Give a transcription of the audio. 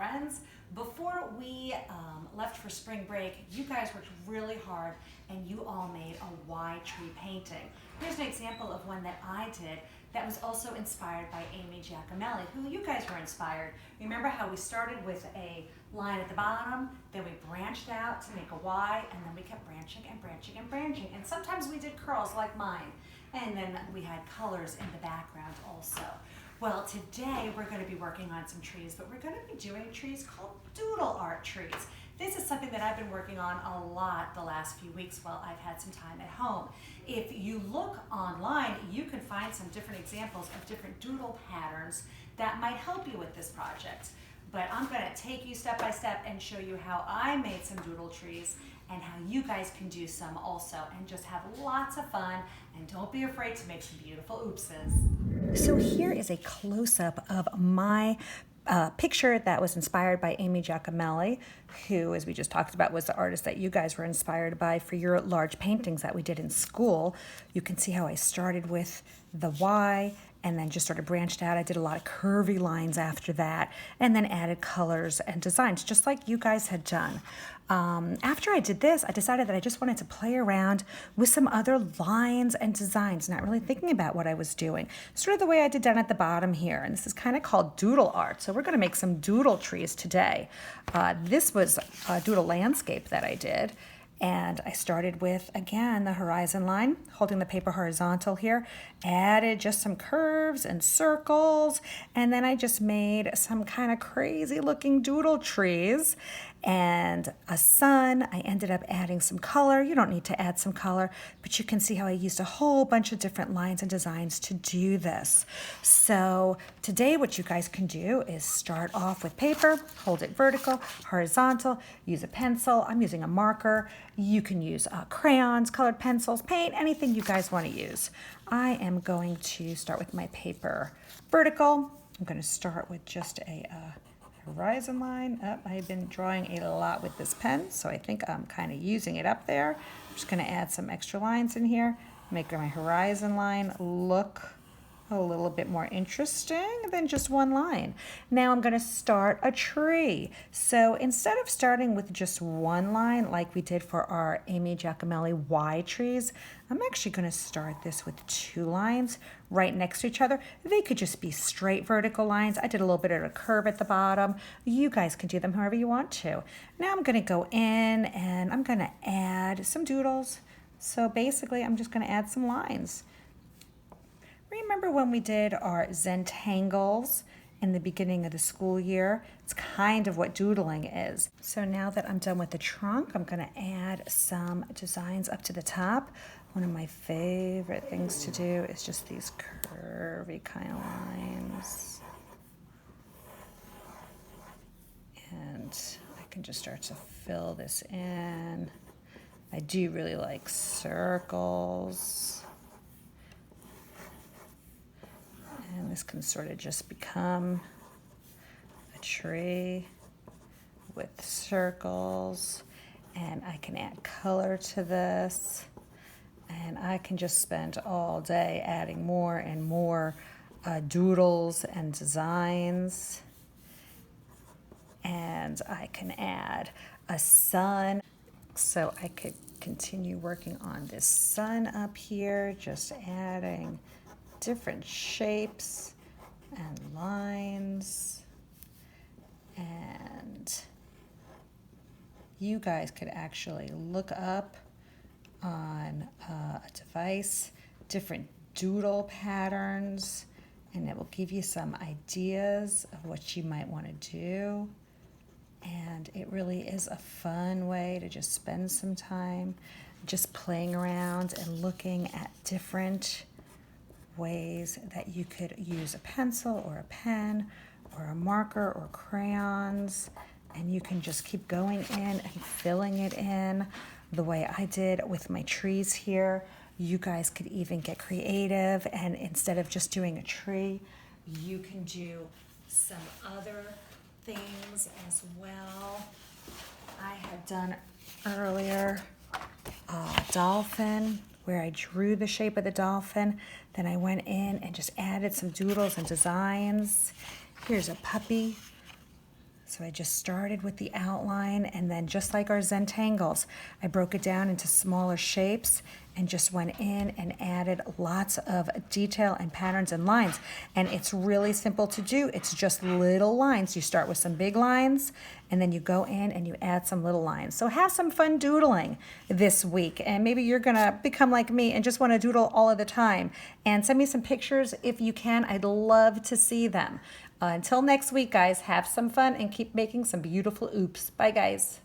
friends. Before we left for spring break, you guys worked really hard and you all made a Y tree painting. Here's an example of one that I did that was also inspired by Amy Giacomelli, who you guys were inspired. Remember how we started with a line at the bottom, then we branched out to make a Y, and then we kept branching and branching and branching. And sometimes we did curls like mine. And then we had colors in the background also. Well, today we're going to be working on some trees, but we're going to be doing trees called doodle art trees. This is something that I've been working on a lot the last few weeks while I've had some time at home. If you look online, you can find some different examples of different doodle patterns that might help you with this project. But I'm going to take you step by step and show you how I made some doodle trees and how you guys can do some also, and just have lots of fun, and don't be afraid to make some beautiful oopses. So here is a close-up of my picture that was inspired by Amy Giacomelli, who, as we just talked about, was the artist that you guys were inspired by for your large paintings that we did in school. You can see how I started with the Y and then just sort of branched out. I did a lot of curvy lines after that, and then added colors and designs, just like you guys had done. After I did this, I decided that I just wanted to play around with some other lines and designs, not really thinking about what I was doing. Sort of the way I did down at the bottom here, and this is kind of called doodle art. So we're gonna make some doodle trees today. This was a doodle landscape that I did. And I started with, again, the horizon line, holding the paper horizontal here, added just some curves and circles, and then I just made some kind of crazy looking doodle trees and a sun. I ended up adding some color. You don't need to add some color, but you can see how I used a whole bunch of different lines and designs to do this. So today what you guys can do is start off with paper, hold it vertical, horizontal, use a pencil. I'm using a marker. You can use crayons, colored pencils, paint, anything you guys want to use. I am going to start with my paper vertical. I'm going to start with just a horizon line. I've been drawing a lot with this pen, so I think I'm kind of using it up there. I'm just going to add some extra lines in here, make my horizon line look a little bit more interesting than just one line. Now I'm going to start a tree. So instead of starting with just one line like we did for our Amy Giacomelli Y trees, I'm actually going to start this with 2 lines right next to each other. They could just be straight vertical lines. I did a little bit of a curve at the bottom. You guys can do them however you want to. Now I'm going to go in and I'm going to add some doodles. So basically I'm just going to add some lines. Remember when we did our Zentangles in the beginning of the school year? It's kind of what doodling is. So now that I'm done with the trunk, I'm going to add some designs up to the top. One of my favorite things to do is just these curvy kind of lines. And I can just start to fill this in. I do really like circles. And this can sort of just become a tree with circles. And I can add color to this. And I can just spend all day adding more and more doodles and designs. And I can add a sun. So I could continue working on this sun up here, just adding different shapes and lines. And you guys could actually look up on a device different doodle patterns, and it will give you some ideas of what you might want to do. And it really is a fun way to just spend some time just playing around and looking at different ways that you could use a pencil or a pen or a marker or crayons, and you can just keep going in and filling it in the way I did with my trees here. You guys could even get creative, and instead of just doing a tree, you can do some other things as well. I had done earlier a dolphin, where I drew the shape of the dolphin. Then I went in and just added some doodles and designs. Here's a puppy. So I just started with the outline, and then just like our Zentangles, I broke it down into smaller shapes and just went in and added lots of detail and patterns and lines. And it's really simple to do. It's just little lines. You start with some big lines, and then you go in and you add some little lines. So have some fun doodling this week. And maybe you're gonna become like me and just wanna doodle all of the time. And send me some pictures if you can. I'd love to see them. Until next week, guys, have some fun and keep making some beautiful oops. Bye, guys.